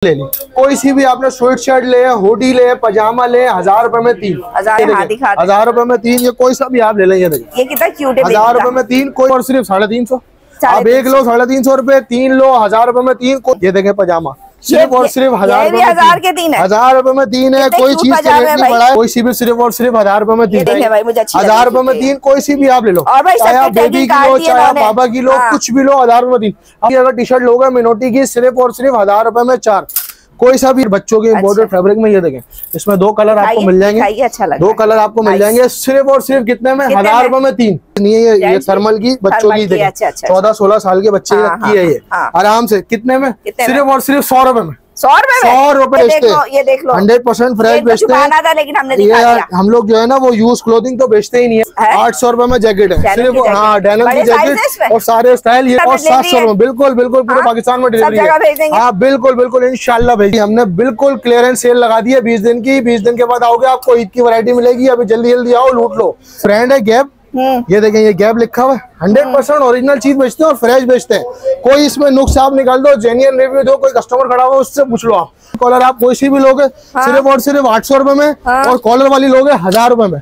ले ली कोई सी भी आपने स्वेट शर्ट ले, हुडी ले, पजामा ले, 1000 रुपए में 3। 1000 रुपए में 3, ये कोई सा भी आप ले लें। ये देखिए ये कितना क्यूट है। 1000 रुपए में 3 कोई, और सिर्फ 350। आप एक लो 350 रुपए, 3 लो 1000 रुपए में 3। ये देखें पजामा सिर्फ और सिर्फ 1000 रुपए के 3 है। 1000 रुपए में 3 है। कोई चीज का रेट नहीं बढ़ा है। कोई सी भी सिर्फ और सिर्फ 1000 रुपए में 3। 1000 रुपए में 3 कोई सी भी आप ले लो, चाहे आप बेबी की लो, चाहे आप बाबा की लो, कुछ भी लो 1000 रुपए में 3। अगर टी शर्ट लोगे मिनोटी की सिर्फ और सिर्फ 1000 रुपए में 4। कोई सा भी बच्चों के इम्पोर्टेड फैब्रिक में ये देखें, इसमें 2 कलर आपको मिल जाएंगे। अच्छा 2 कलर आपको मिल जाएंगे सिर्फ और सिर्फ कितने में? 1000 रुपए में 3। ये थर्मल की बच्चों की देखें, 14-16 साल के बच्चे की है ये। आराम से कितने में? सिर्फ और सिर्फ 100 रुपए में। 100 रुपए बेचते हैं। ये देख लो 100% फ्रेश बेचते हैं। लेकिन हमने दिखा दिया। हम लोग जो है ना वो यूज क्लोथिंग तो बेचते ही नहीं है। 800 रुपए में जैकेट है सिर्फ, हाँ डेनिम की जैकेट और सारे स्टाइल ये, और 700 रुपए। बिल्कुल बिल्कुल पूरे पाकिस्तान में डिलीवरी है। हाँ बिल्कुल बिल्कुल इंशाल्लाह भेजिए। हमने बिल्कुल क्लियरेंस सेल लगा दी है 20 दिन की। 20 दिन के बाद आओगे आपको ईद की वैरायटी मिलेगी। अभी जल्दी जल्दी आओ लूट लो। ब्रांड है गैप, ये देखें ये गैप लिखा हुआ है। 100% ओरिजिनल चीज बेचते हैं और फ्रेश बेचते हैं। कोई इसमें नुक्स आप निकाल दो, जेन्युइन रिव्यू दो, कोई कस्टमर खड़ा हो उससे पूछ लो आप। कॉलर आप कोई सी भी लोगे सिर्फ और सिर्फ 800 रुपए में, और कॉलर वाली लोगे 1000 रुपए में।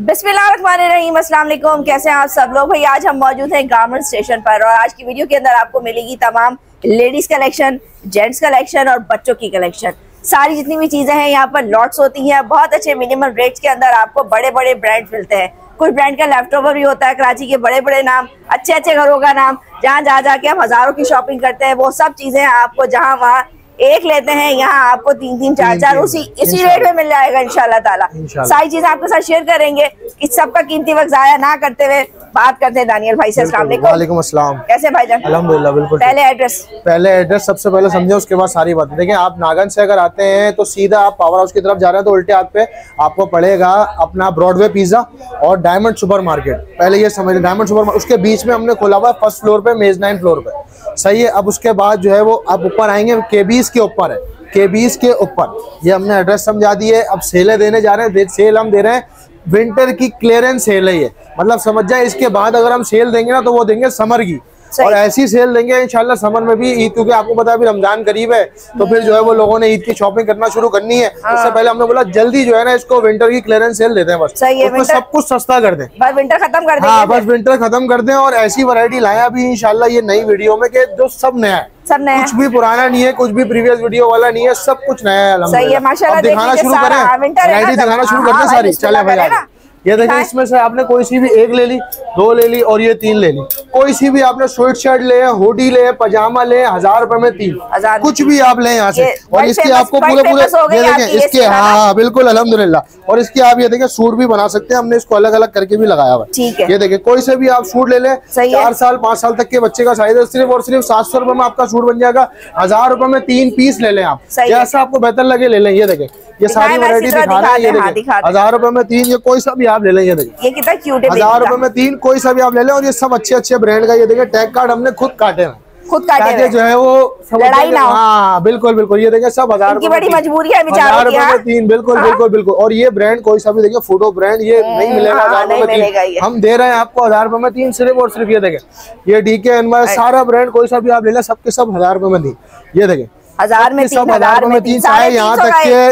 बिस्मिल्लाहिर्रहमानिर्रहीम, अस्सलाम वालेकुम। कैसे हैं आप सब लोग? भाई आज हम मौजूद हैं गारमेंट स्टेशन पर, और आज की वीडियो के अंदर आपको मिलेगी तमाम लेडीज कलेक्शन, जेंट्स कलेक्शन और बच्चों की कलेक्शन। सारी जितनी भी चीजें हैं यहाँ पर लॉट्स होती हैं। बहुत अच्छे मिनिमम रेट्स के अंदर आपको बड़े बड़े ब्रांड मिलते हैं। कुछ ब्रांड का लेफ्ट ओवर भी होता है, कराची के बड़े बड़े नाम, अच्छे अच्छे घरों का नाम, जहाँ जा जाके हम हजारों की शॉपिंग करते हैं। वो सब चीजें आपको जहाँ वहाँ एक लेते हैं, यहाँ आपको 3-3, 4-4 इसी रेट में मिल जाएगा इंशाल्लाह ताला। सारी चीजें आपके साथ शेयर करेंगे। इस सबका कीमती वक्त जाया ना करते हुए बात करते हैं दानियल भाई से। अस्सलाम वालेकुम। अस्सलाम। कैसे भाईजान? अल्हम्दुलिल्लाह बिल्कुल। पहले एड्रेस सबसे पहले समझे, उसके बाद सारी बातें। देखिए आप नागन से अगर आते हैं तो सीधा आप पावर हाउस की तरफ जा रहे हैं तो उल्टे हाथ पे आपको पड़ेगा अपना ब्रॉडवे पिज्जा और डायमंड सुपर मार्केट। पहले ये समझ डायमंड सुपर मार्केट, उसके बीच में हमने खोला हुआ है फर्स्ट फ्लोर पे, मेजनाइन फ्लोर पे। सही है। अब उसके बाद जो है वो आप ऊपर आएंगे, केबीज के ऊपर है, केबीज के ऊपर। ये हमने एड्रेस समझा दिए। अब सेलें देने जा रहे हैं, सेल हम दे रहे हैं विंटर की क्लियरेंस सेल है ये। मतलब समझ जाए, इसके बाद अगर हम सेल देंगे ना तो वो देंगे समर की, और ऐसी सेल देंगे इंशाल्लाह समर में भी ईद, क्योंकि आपको पता है अभी रमजान करीब है तो फिर जो है वो लोगों ने ईद की शॉपिंग करना शुरू करनी है। उससे पहले हमने बोला जल्दी जो है ना इसको विंटर की क्लियरेंस सेल देते हैं, बस उसमें सब कुछ सस्ता कर दें, बस विंटर खत्म कर दें। हाँ बस विंटर खत्म कर दें। और ऐसी वैरायटी लाया अभी इंशाल्लाह ये नई वीडियो में कि जो सब नया है, कुछ भी पुराना नहीं है, कुछ भी प्रीवियस वीडियो वाला नहीं है, सब कुछ नया है। अल्हम्दुलिल्लाह दिखाना शुरू करें, वैरायटी दिखाना शुरू करते हैं सारी। चले भाई ये देखिए, इसमें से आपने कोई सी भी एक ले ली, 2 ले ली और ये 3 ले ली। कोई सी भी आपने स्वेट शर्ट ले, हुडी ले, पजामा ले, 1000 रुपए में 3। कुछ भी आप लें यहाँ से। और इसकी आपको पूरे ये देखें इसके, हाँ बिल्कुल अल्हम्दुलिल्लाह। और इसकी आप ये देखें सूट भी बना सकते हैं, हमने इसको अलग अलग करके भी लगाया हुआ है। ये देखें कोई से भी आप सूट ले लें, 4 साल 5 साल तक के बच्चे का साइज है, सिर्फ और सिर्फ 700 रुपए में आपका सूट बन जाएगा। 1000 रुपए में 3 पीस ले लें आप, जैसा आपको बेहतर लगे ले लें। ये देखें ये सारी वैरायटी दिखा रहे हैं। ये देखें 1000 रुपए में 3, ये कोई सा भी आप ले लें। ये देखिए ये कितना क्यूट है। 1000 रुपए में 3 कोई सा भी आप ले लें। और ये सब अच्छे अच्छे ब्रांड का। ये देखिए टैग कार्ड हमने खुद काटे हैं, खुद काटे जो है वो लड़ाई ना हो। हाँ बिल्कुल बिल्कुल। ये देखिए सब 1000 रुपए बड़ी मजबूरी है बेचारों की। 1000 रुपए में 3 बिल्कुल बिल्कुल बिल्कुल। और ये ब्रांड कोई सा भी देखिए फोटो ब्रांड, ये नहीं मिलेगा 1000 रुपए में 3। हम दे रहे हैं आपको 1000 रुपए में 3 सिर्फ और सिर्फ। ये देखें ये डीके एनवाई सारा ब्रांड कोई सा भी आप ले लें, सबके सब 1000 रुपए में 3। ये देखें 1000 में 3, 1000 में 3।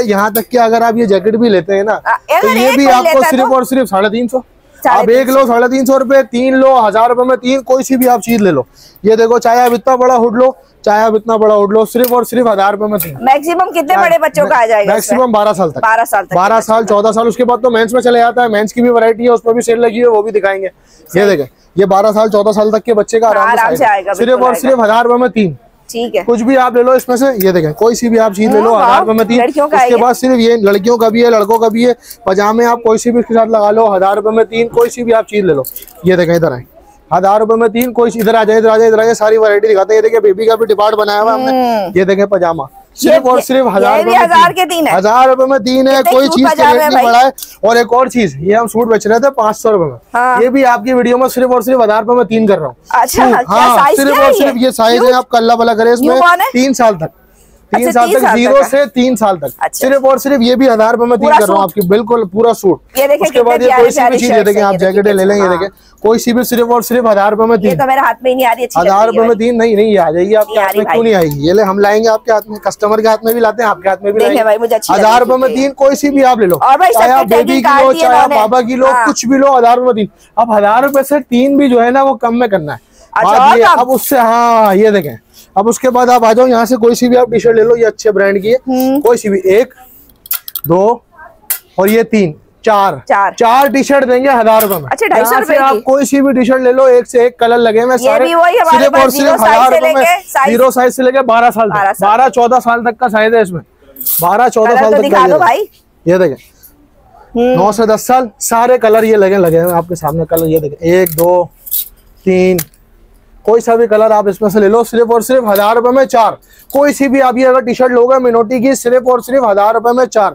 यहाँ तक के अगर आप ये जैकेट भी लेते हैं ना तो ये भी आपको सिर्फ और सिर्फ 350। आप एक लो 350 रुपए, 3 लो 1000 रुपए में 3। कोई सी भी आप चीज ले लो। ये देखो चाहे आप इतना बड़ा हुड लो, चाहे आप इतना बड़ा हुड लो, सिर्फ और सिर्फ 1000 रुपए में 3। मैक्सिमम कितने बड़े बच्चों का आ जाएगा? मैक्सिमम 12 साल तक। 12 साल 14 साल। उसके बाद तो मेंस में चले जाता है, मेंस की भी वैरायटी है, उसमें भी सेल लगी है, वो भी दिखाएंगे। ये देखें ये 12 साल 14 साल तक के बच्चे का आराम से आएगा, सिर्फ और सिर्फ 1000 रुपए में 3। ठीक है कुछ भी आप ले लो इसमें से। ये देखें कोई सी भी आप चीज ले लो 1000 रुपए में 3। उसके बाद सिर्फ ये लड़कियों का भी है, लड़कों का भी है। पजामे आप कोई सी भी इसके साथ लगा लो, 1000 रुपए में 3। कोई सी भी आप चीज ले लो। ये देखें इधर आए, 1000 रुपए में 3। कोई इधर आ जाए, इधर आ जाए, इधर आ जाए, सारी वैरायटी दिखाते हैं। ये देखिए बेबी का भी डिपार्ट बनाया हुआ हमने। ये देखें पजामा सिर्फ और सिर्फ 1000 रुपए के 3 है। 1000 रुपए में 3 है। कोई चीज का रेट नहीं बढ़ा है। और एक और चीज, ये हम सूट बेच रहे थे 500 रुपए में, ये भी आपकी वीडियो में सिर्फ और सिर्फ 1000 रुपए में 3 कर रहा हूँ। अच्छा हाँ सिर्फ और सिर्फ ये साइज है, आप कल्ला बला करें इसमें 3 साल तक। 3 साल तक, 0 से 3 साल तक। सिर्फ और सिर्फ ये भी 1000 रुपए में 3 कर रहा हूँ आपकी, बिल्कुल पूरा सूट। उसके बाद ये कोई सी भी चीज देखें आप, जैकेटें ले लेंगे, देखें कोई सी भी सिर्फ और सिर्फ 1000 रुपए में 3। तो मेरे हाथ में नहीं आ रही, 1000 रुपए में 3 नहीं नहीं आ जाएगी आपके हाथ में, क्यों नहीं आएगी? ये ले हम लाएंगे आपके हाथ में, कस्टमर के हाथ में भी लाते हैं, आपके हाथ में भी लाएंगे। 1000 रुपए में 3 कोई सी भी आप ले लो, चाहे आप बेबी की लो, चाहे आप बाबा की लो, कुछ भी लो, 1000 रुपए 3। अब 1000 रुपए से 3 भी जो है ना वो कम में करना है। अब उससे हाँ ये देखें, अब उसके बाद आप आ जाओ यहाँ से, कोई सी भी आप टी शर्ट ले लो, ये अच्छे ब्रांड की है, कोई सी भी, 1 2 और ये 3 4 टी शर्ट देंगे 1000 रुपए में। अच्छा 250 रुपए आप कोई सी भी टी शर्ट ले लो, एक से एक कलर लगे हुए सारे, सिर्फ और सिर्फ 1000 रुपए में। 0 साइज से लेके 12 साल तक, 12-14 साल तक का साइज है इसमें, 12-14 साल तक का भाई। ये देखें 9 से 10 साल, सारे कलर ये लगे हुए आपके सामने, कलर ये देखें 1 2 3, कोई सा भी कलर आप इसमें से ले लो, सिर्फ और सिर्फ 1000 रुपए में 4। कोई सी भी आप ये अगर टी शर्ट लोगे मिनोटी की, सिर्फ और सिर्फ 1000 रुपए में 4।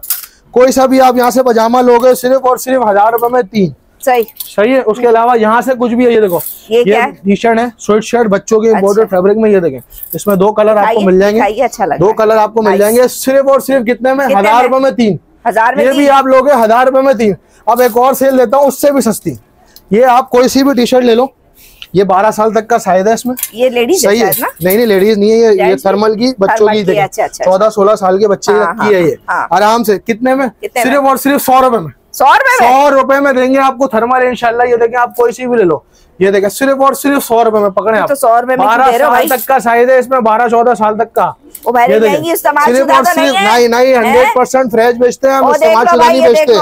कोई सा भी आप यहाँ से पजामा लोगे, सिर्फ और सिर्फ 1000 रुपए में 3। सही है। उसके अलावा यहाँ से कुछ भी है, ये देखो ये टी शर्ट है, स्वेट शर्ट बच्चों के इम्पोर्टेड फैब्रिक में, ये देखें इसमें 2 कलर आपको मिल जाएंगे, 2 कलर आपको मिल जाएंगे, सिर्फ और सिर्फ कितने में? 1000 रुपए में 3। ये भी आप लोगे 1000 रुपए में 3। अब एक और सेल देता हूँ उससे भी सस्ती, ये आप कोई सी भी टी शर्ट ले लो, ये 12 साल तक का साइज है इसमें। ये लेडीज सही है ना? नहीं लेडीज नहीं है, ये थर्मल की बच्चों की, 14-16 साल के बच्चे की है ये। आराम से कितने में? सिर्फ और सिर्फ 100 रुपए में। 100 रुपए में देंगे आपको थर्मल इंशाल्लाह। ये देखें आप कोई सी भी ले लो, ये देखें सिर्फ और सिर्फ 100 रुपए में पकड़े आप। 100 रुपए में 12 साल तक का साइज है इसमें, 12-14 साल तक का। ये सिर्फ और सिर्फ नहीं 100% फ्रेश बेचते हैं हम, इस्तेमाल शुदा नहीं बेचते।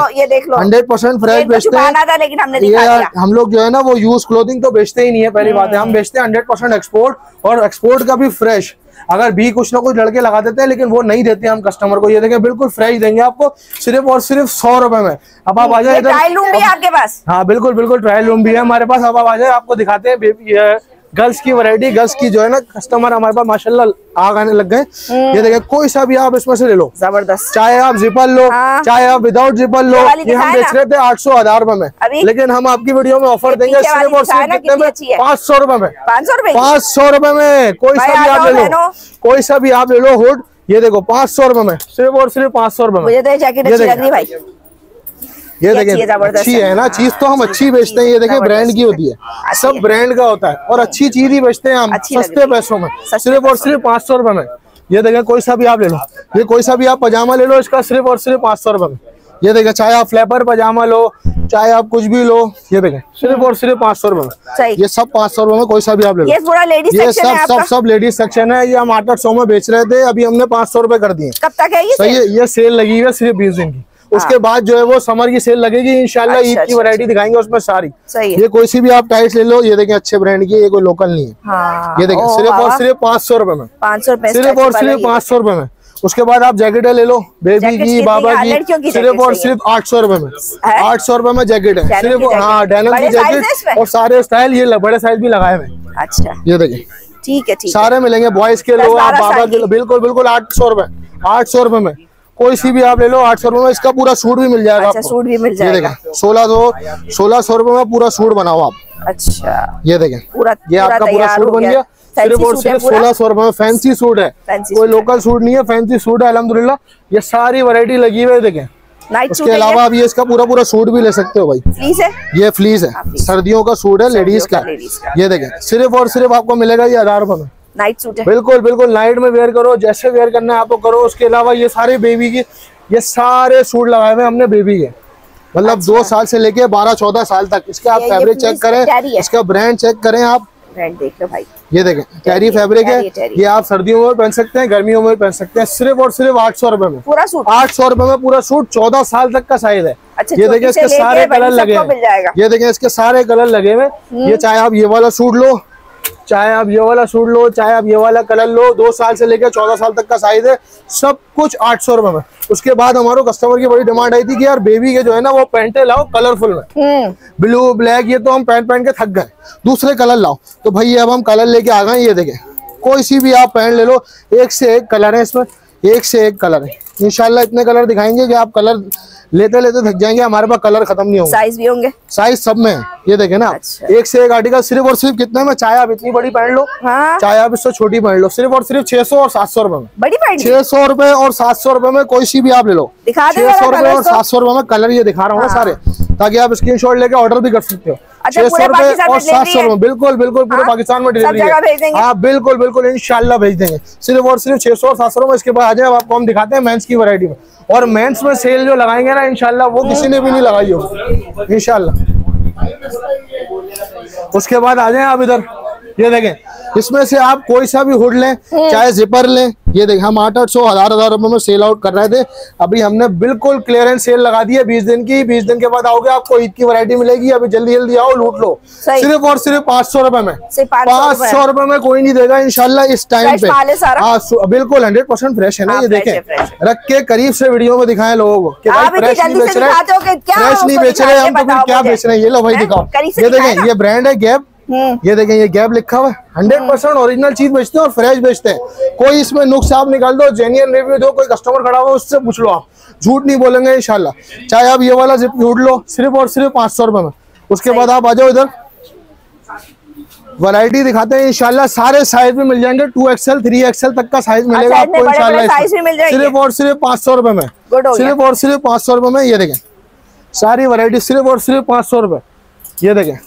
100% फ्रेश बेचते हैं, लेकिन हमने हम लोग जो है ना वो यूज क्लोथिंग तो बेचते ही नहीं है, पहली बात है। हम बेचते हैं 100% एक्सपोर्ट, और एक्सपोर्ट का भी फ्रेश। अगर भी कुछ ना कुछ लड़के लगा देते हैं, लेकिन वो नहीं देते हम कस्टमर को। ये देखें बिल्कुल फ्रेश देंगे आपको, सिर्फ और सिर्फ 100 रुपए में। अब आप आ जाए, ट्रायल रूम भी है आपके पास? हाँ बिल्कुल ट्रायल रूम भी है हमारे पास। अब आप आ जाए, आपको दिखाते हैं बेबी गर्ल्स की वैरायटी। गर्ल्स की जो है ना कस्टमर हमारे पास माशाल्लाह आग आने लग गए। ये देखें कोई सा भी आप इसमें से ले लो, जबरदस्त। चाहे आप जिपर लो, चाहे आप विदाउट जिपर लो। ये हम बेच रहे थे 800-1000 रुपए में, लेकिन हम आपकी वीडियो में ऑफर देंगे सिर्फ और सिर्फ कितने में? 500 रुपए में। 500 रुपए में कोई सा भी आप ले लो, कोई सा भी आप ले लो हुड। ये देखो 500 रुपए में, सिर्फ और सिर्फ 500 रुपए में। मुझे तो जैकेट अच्छी लग रही भाई। ये देखें अच्छी है ना चीज, तो हम अच्छी बेचते हैं। ये देखें ब्रांड की होती है, सब ब्रांड का होता है, और अच्छी चीज ही बेचते हैं हम सस्ते पैसों में, सिर्फ और सिर्फ 500 रुपए में। ये देखें कोई सा भी आप ले लो, ये कोई सा भी आप पजामा ले लो, इसका सिर्फ और सिर्फ 500 रुपए में। ये देखें चाहे आप फ्लैपर पजामा लो, चाहे आप कुछ भी लो, ये देखें सिर्फ और सिर्फ 500 रुपए में। ये सब 500 रुपए में कोई सा भी आप ले लो। ये सब लेडीज सेक्शन है। ये हम 800 में बेच रहे थे, अभी हमने 500 रुपए कर दिए। कब तक है ये? सही है, ये सेल लगी हुई है सिर्फ 20 दिन की। उसके बाद जो है वो समर की सेल लगेगी इंशाल्लाह। ईद की वैरायटी दिखाएंगे उसमें सारी। ये कोई सी भी आप टाइट्स ले लो, ये देखें अच्छे ब्रांड की, ये कोई लोकल नहीं है। ये देखें सिर्फ और सिर्फ 500 रुपए में, 500 रुपए, सिर्फ और सिर्फ 500 रुपए में। उसके बाद आप जैकेटें ले लो, बेबी की, बाबा की, सिर्फ और सिर्फ 800 रुपए में। 800 रुपए में जैकेट है सिर्फ। हाँ डेनिम की जैकेट, और सारे स्टाइल, ये बड़े साइज भी लगाए हुए। अच्छा ये देखिए ठीक है, सारे मिलेंगे। बॉयज के लो, आप बाबा के लो, बिल्कुल 800 रुपए, 800 रुपए में कोई सी भी आप ले लो। 800 रुपए में इसका पूरा सूट भी मिल जाएगा। अच्छा, सूट भी मिल जाएगा। 1600 रुपए में पूरा सूट बनाओ आप। अच्छा ये देखें ये आपका पूरा सूट बन गया, सिर्फ और सिर्फ 1600 रुपए में। फैंसी सूट है, कोई लोकल सूट नहीं है, फैंसी सूट है अल्हम्दुलिल्लाह। ये सारी वैरायटी लगी हुई है देखें। उसके अलावा आप ये इसका पूरा सूट भी ले सकते हो भाई। फ्लीस है, ये फ्लीस है, सर्दियों का सूट है लेडीज का। ये देखें सिर्फ और सिर्फ आपको मिलेगा ये 1000 रुपए में। नाइट सूट है, बिल्कुल नाइट में वेयर करो, जैसे वेयर करना है आपको करो। उसके अलावा ये सारे बेबी की, ये सारे सूट लगाए हुए हमने बेबी के, मतलब 2 साल से लेके 12-14 साल तक। इसका आप फैब्रिक चेक करें, इसका ब्रांड चेक करें आप, ब्रांड देख लो भाई। ये देखें टेरी फैब्रिक है। ये आप सर्दियों में पहन सकते हैं, गर्मियों में पहन सकते हैं। सिर्फ और सिर्फ 800 रुपए में पूरा सूट। 800 रुपए में पूरा सूट, 14 साल तक का साइज है। ये देखें इसके सारे कलर लगे हैं। ये देखें इसके सारे कलर लगे हुए। ये चाहे आप ये वाला सूट लो, चाहे आप ये वाला सूट लो, चाहे आप ये वाला कलर लो, 2 साल से लेकर 14 साल तक का साइज है, सब कुछ 800 रुपए में। उसके बाद हमारे कस्टमर की बड़ी डिमांड आई थी कि यार बेबी के जो है ना वो पैंटे लाओ कलरफुल में, ब्लू ब्लैक, ये तो हम पहन के थक गए, दूसरे कलर लाओ। तो भाई अब हम कलर लेके आ गए। ये देखें कोई सी भी आप पैंट ले लो, एक से एक कलर है इसमें, एक से एक कलर है। इंशाल्लाह इतने कलर दिखाएंगे कि आप कलर लेते लेते थक जाएंगे, हमारे पास कलर खत्म नहीं होंगे। साइज भी होंगे, साइज सब में है। ये देखे ना, एक से एक आर्टिकल सिर्फ और सिर्फ कितने में, चाहे आप इतनी बड़ी पहन लो, चाहे आप इससे छोटी पहन लो, सिर्फ और सिर्फ 600 और 700 रुपए में। बड़ी पहन 600 रुपए और 700 रुपए में कोई सी भी आप ले लो। 600 रुपए और 700 रुपए में कलर ये दिखा रहा हूँ सारे, ताकि आप स्क्रीनशॉट लेके ऑर्डर भी कर सकते हो। 600 रुपए और 700 रुपए, बिल्कुल बिल्कुल पूरे पाकिस्तान में डिलीवरी है। हाँ बिल्कुल बिल्कुल इंशाल्लाह भेज देंगे, सिर्फ और सिर्फ 600 और 700 रुपए। इसके बाद आ जाए, आपको हम दिखाते हैं मेंस की वैरायटी में, और मेंस में सेल जो लगाएंगे ना इंशाल्लाह वो किसी ने भी नहीं लगाई हो इंशाल्लाह। उसके बाद आ जाए आप इधर, ये देखें, इसमें से आप कोई सा भी हुड लें, चाहे जिपर लें। ये देखें, हम 800 1000 रुपए में सेल आउट कर रहे थे, अभी हमने बिल्कुल क्लियरेंस सेल लगा दी है 20 दिन की। 20 दिन के बाद आओगे आपको ईद की वैरायटी मिलेगी, अभी जल्दी जल्दी आओ लूट लो। सिर्फ और सिर्फ 500 रुपए में, 500 रुपए में कोई नहीं देगा इंशाल्लाह इस टाइम पे। हाँ बिल्कुल 100% फ्रेश है ना। ये देखें, रख के करीब से वीडियो में दिखाएं लोगों को कि भाई फ्रेश नहीं बेच रहे, फ्रेश नहीं बेच रहे हम, तो फिर क्या बेच रहे हैं। ये लो भाई दिखाओ, ये देखें, ये ब्रांड है गैप। ये देखें, ये गैप लिखा हुआ है, 100% ओरिजिनल चीज बेचते हैं और फ्रेश बेचते हैं। कोई इसमें नुक्स आप निकाल दो, जेन्युइन रिव्यू दो, कोई कस्टमर खड़ा हुआ उससे पूछ लो, आप झूठ नहीं बोलेंगे इंशाल्लाह। चाहे आप ये वाला जिप ढूंढ लो, सिर्फ और सिर्फ 500 रुपए में। उसके बाद आप आ जाओ इधर, वैरायटी दिखाते हैं इंशाल्लाह। सारे साइज भी मिल जाएंगे, 2XL 3XL तक का साइज मिलेगा आपको इंशाल्लाह, सिर्फ और सिर्फ 500 रुपए में। सिर्फ और सिर्फ 500 रुपए में। ये देखें, सारी वैरायटी सिर्फ और सिर्फ 500 रुपए। ये देखें,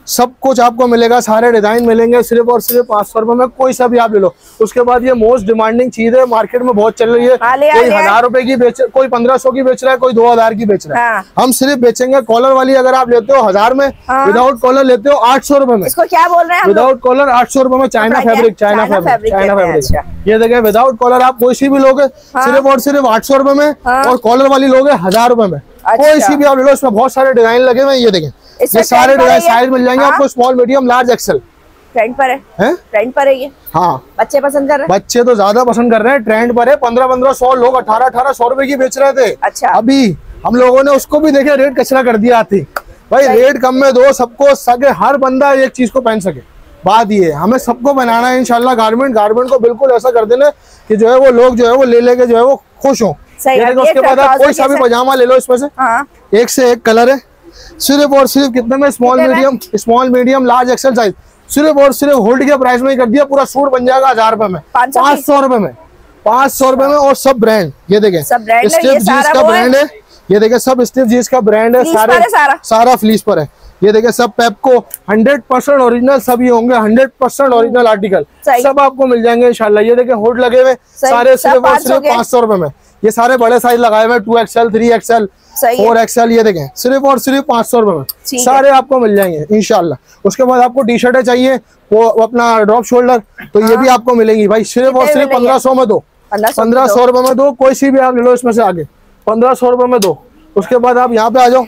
सब कुछ आपको मिलेगा, सारे डिजाइन मिलेंगे सिर्फ और सिर्फ 500 रुपए में, कोई सा भी आप ले लो। उसके बाद ये मोस्ट डिमांडिंग चीज है, मार्केट में बहुत चल रही है, कोई 1000 रुपए की बेच, कोई 1500 की बेच रहा है, कोई 2000 की बेच रहा है। हम सिर्फ बेचेंगे कॉलर वाली, अगर आप लेते हो 1000 में, विदाउट कॉलर लेते हो 800 रुपए में। इसको क्या बोल रहे हैं? विदाउट कॉलर 800 रुपए में, चाइना फैब्रिक, चाइना फैब्रिक। ये देखें, विदाउट कॉलर आप कोई सी भी लोगे सिर्फ और सिर्फ 800 रुपए में, और कॉलर वाली लोगे 1000 रुपए में। कोई सी भी आप ले लो, इसमें बहुत सारे डिजाइन लगे हुए हैं। ये देखें, ये सारे डिजाइन साइज मिल जाएंगे आपको, small medium large XL. Trend पर है, ट्रेंड पर है ये। हाँ, बच्चे पसंद कर रहे हैं, बच्चे तो ज्यादा पसंद कर रहे हैं, ट्रेंड पर है। 1500 लोग 1800 रुपए की बेच रहे थे। अच्छा, अभी हम लोगों ने उसको भी देखे रेट कचरा कर दिया थी। भाई रेट कम में दो, सबको सके, हर बंदा एक चीज को पहन सके। बात ये हमें सबको बनाना है इंशाल्लाह। गारमेंट को बिल्कुल ऐसा कर देना कि जो है वो लोग जो है वो ले लेके जो है वो खुश हो। उसके बाद आप कोई सा भी पजामा ले लो, इसमें से एक से एक कलर है, सिर्फ और सिर्फ कितने में, small medium large XL size, सिर्फ और सिर्फ होल्ड के प्राइस में ही कर दिया। पूरा सूट बन जाएगा 1000 रुपए में, 500 रुपए में, 500 रुपए में। और सब ब्रांड, ये देखें, स्टिफ जीन्स का ब्रांड है। ये देखें, सब स्टिफ जीन्स का ब्रांड है, सारा फ्लीस पर है। ये देखें, सब पेप्को 100% ओरिजिनल सभी होंगे, 100% ओरिजिनल आर्टिकल सब आपको मिल जाएंगे इंशाल्लाह। ये देखें, हुड लगे हुए सारे सिर्फ और सिर्फ 500 रुपए में। ये सारे बड़े साइज लगाए हुए, 2XL 3XL 4XL। ये देखें, सिर्फ और सिर्फ 500 रुपए में सारे आपको मिल जाएंगे इंशाल्लाह। उसके बाद आपको टी शर्टें चाहिए, वो अपना ड्रॉप शोल्डर, तो ये भी आपको मिलेंगी भाई, सिर्फ और सिर्फ 1500 में दो, 1500 रुपए में दो। कोई सी भी आप ले लो इसमें से आगे, 1500 रुपए में दो। उसके बाद आप यहाँ पे आ जाओ,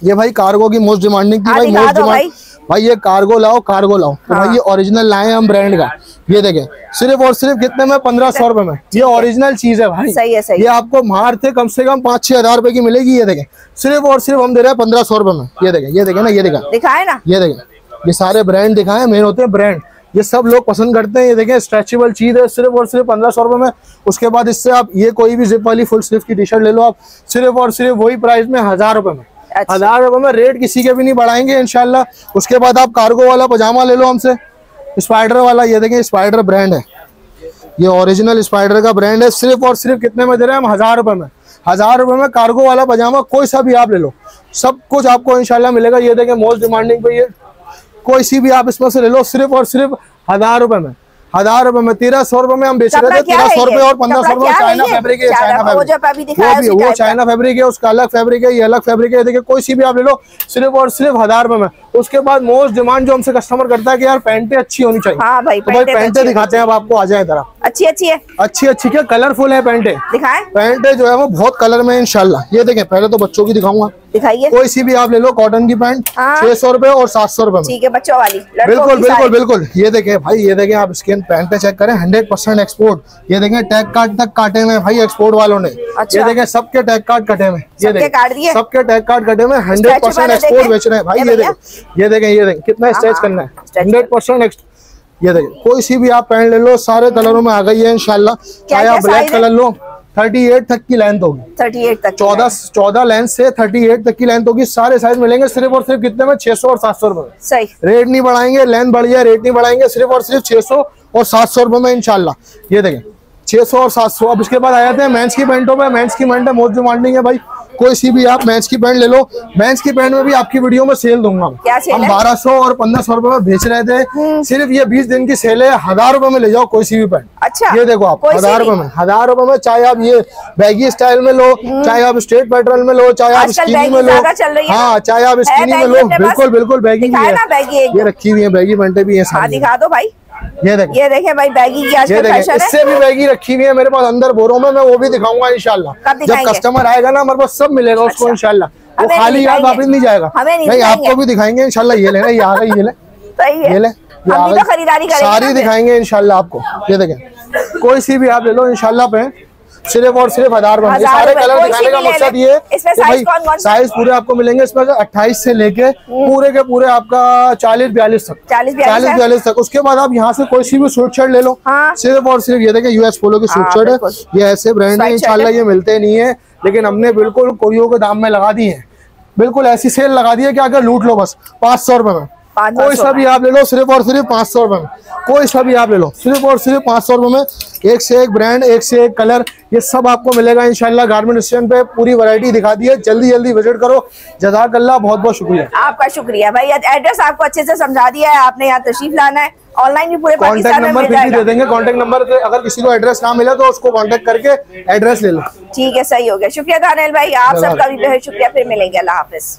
ये भाई कार्गो की मोस्ट डिमांडिंग थी भाई, मोस्ट डिमांड भाई, ये कार्गो लाओ, कार्गो लाओ। तो भाई ये ओरिजिनल लाए हम ब्रांड का। ये देखें, सिर्फ और सिर्फ कितने में, 1500 रुपए में। ये ओरिजिनल चीज है भाई, सही है, सही। ये आपको मार थे कम से कम 5-6 हजार रुपए की मिलेगी। ये देखें, सिर्फ और सिर्फ हम दे रहे हैं 1500 रुपए में। ये देखें, ये देखें ना, ये दिखाए ना, ये देखें, ये सारे ब्रांड दिखाए, मेन होते हैं ब्रांड, ये सब लोग पसंद करते हैं। ये देखें, स्ट्रेचेबल चीज है, सिर्फ और सिर्फ 1500 रुपए में। उसके बाद इससे आप ये कोई भी जिप वाली फुल स्लीव की टी शर्ट ले लो आप, सिर्फ और सिर्फ वही प्राइस में 1000 रुपए में। 1000 रुपए में, रेट किसी के भी नहीं बढ़ाएंगे इंशाल्लाह। उसके बाद आप कार्गो वाला पजामा ले लो हमसे, स्पाइडर वाला। ये देखें, स्पाइडर ब्रांड है, ये ओरिजिनल स्पाइडर का ब्रांड है। सिर्फ और सिर्फ कितने में दे रहे हैं हम, 1000 रुपए में। 1000 रुपए में कार्गो वाला पजामा, कोई सा भी आप ले लो, सब कुछ आपको इंशाल्लाह मिलेगा। ये देखें, मोस्ट डिमांडिंग पे, ये कोई सी भी आप इसमें से ले लो, सिर्फ और सिर्फ 1000 रुपए में। 1000 रुपए में, 1300 रुपए में हम बेच रहे थे, 1300 रुपए और 1500 रुपए। चाइना फैब्रिक है, चाइना फैब्रिक, वो चाइना फैब्रिक है, उसका अलग फैब्रिक है, ये अलग फैब्रिक है। देखिए, कोई सी भी आप ले लो, सिर्फ और सिर्फ 1000 रुपए में। उसके बाद मोस्ट डिमांड जो हमसे कस्टमर करता है कि यार पैंटें अच्छी होनी चाहिए। हाँ भाई, तो भाई पैंटें दिखाते हैं, अब आपको आ जाए इधर। अच्छी अच्छी है, अच्छी क्या कलरफुल है पैंटें, दिखाएं। पैंटें जो है वो बहुत कलर में इंशाल्लाह। ये देखें, पहले तो बच्चों की दिखाऊंगा, दिखाइए। कोई सी भी आप ले लो, कॉटन की पैंट 600 रुपए और 700 रुपए में, ठीक है, बच्चों वाली। बिल्कुल बिल्कुल बिल्कुल। ये देखें भाई, ये देखें, आप स्किन पैंटें चेक करें, 100% एक्सपोर्ट। ये देखें, टैग कार्ड तक काटे हुए भाई एक्सपोर्ट वालों ने। अच्छा। ये देखें, सबके टैग कार्ड कटे हुए, ये देखें, सबके टैग कार्ड कटे हुए, 100% एक्सपोर्ट बेच रहे हैं भाई। ये देखें, ये देखें, ये देखें, कितना स्ट्रेच करना है, 100%। ये देखिए, कोई सी भी आप पैंट ले लो, सारे कलरों में आ गई है इंशाल्लाह। चाहे आप ब्लैक कलर लो, 38 तक की लेंथ होगी, 38 तक, 14 लेंथ से 38 तक की लेंथ होगी। सारे साइज मिलेंगे सिर्फ और सिर्फ कितने में, 600 और 700 रुपए में। सही, रेट नहीं बढ़ाएंगे, लेंथ बढ़ गया रेट नहीं बढ़ाएंगे, सिर्फ और सिर्फ 600 और 700 रुपए में इंशाल्लाह। ये देखें 600 और 700। अब इसके बाद आ जाते हैं मेंस की पैंटों में। मेंस की पैंट है मोस्ट डिमांडिंग है भाई, कोई सी भी आप मेंस की पैंट ले लो। मेंस की पैंट में भी आपकी वीडियो में सेल दूंगा हम 1200 और 1500 रुपए में बेच रहे थे, सिर्फ ये 20 दिन की सेल है। 1000 रुपए में ले जाओ कोई सी भी पैंट। अच्छा, ये देखो आप 1000 रुपए में, 1000 रुपए में, चाहे आप ये बैगी स्टाइल में लो, चाहे आप स्ट्रेट पैटर्न में लो, चाहे आप स्किनी में लो, हाँ चाहे आप स्किनी में लो, बिल्कुल बिल्कुल बैगी भी है, ये रखी हुई है बैगी पैंटे भी है। दिखा दो भाई, ये देखें भाई बैगी की आजकल फैशन है। इससे भी बैगी रखी हुई है मेरे पास अंदर बोरों में, मैं वो भी दिखाऊंगा इंशाल्लाह। जब कस्टमर आएगा ना हमारे पास सब मिलेगा उसको इंशाल्लाह, वो खाली याद वापस नहीं जाएगा। नहीं आपको भी दिखाएंगे इंशाल्लाह। ये लेना, ये आ गई, ये ले, ये ले, खरीदारी सारी दिखाएंगे इंशाल्लाह आपको। ये देखें कोई सी भी आप ले लो इंशाल्लाह पे, सिर्फ और सिर्फ 1000 रुपए। सारे कलर दिखाने का मकसद ये है, साइज पूरे आपको मिलेंगे इसमें 28 से लेके पूरे के पूरे आपका 40-42 तक, 40-42 तक। उसके बाद आप यहाँ से कोई सी भी सूट शर्ट ले लो, सिर्फ और सिर्फ ये देखें यूएस पोलो की सूट शर्ट है। ये ऐसे ब्रांड है इंशाल्लाह, ये मिलते नहीं है, लेकिन हमने बिल्कुल कोरियो के दाम में लगा दी है, बिल्कुल ऐसी सेल लगा दी है कि अगर लूट लो बस 500 रुपए में। कोई सा भी आप ले लो सिर्फ और सिर्फ 500 रुपए में, कोई सा भी आप ले लो सिर्फ और सिर्फ 500 रुपए में। एक से एक ब्रांड, एक से एक कलर, ये सब आपको मिलेगा इंशाल्लाह। गारमेंट स्टेशन पे पूरी वैरायटी दिखा दी है, जल्दी जल्दी विजिट करो। जज़ाकल्लाह, बहुत बहुत शुक्रिया आपका। शुक्रिया भाई, एड्रेस आपको अच्छे से समझा दिया है, आपने यहाँ तशरीफ लाना है। ऑनलाइन भी पूरे कॉन्टेक्ट नंबर भी दे देंगे, कॉन्टेक्ट नंबर अगर किसी को एड्रेस ना मिला तो उसको कॉन्टेक्ट करके एड्रेस ले लो। ठीक है, सही हो गया। शुक्रिया दानियल भाई, आप सबका भी बहुत शुक्रिया। फिर मिलेंगे, अल्लाह हाफिज।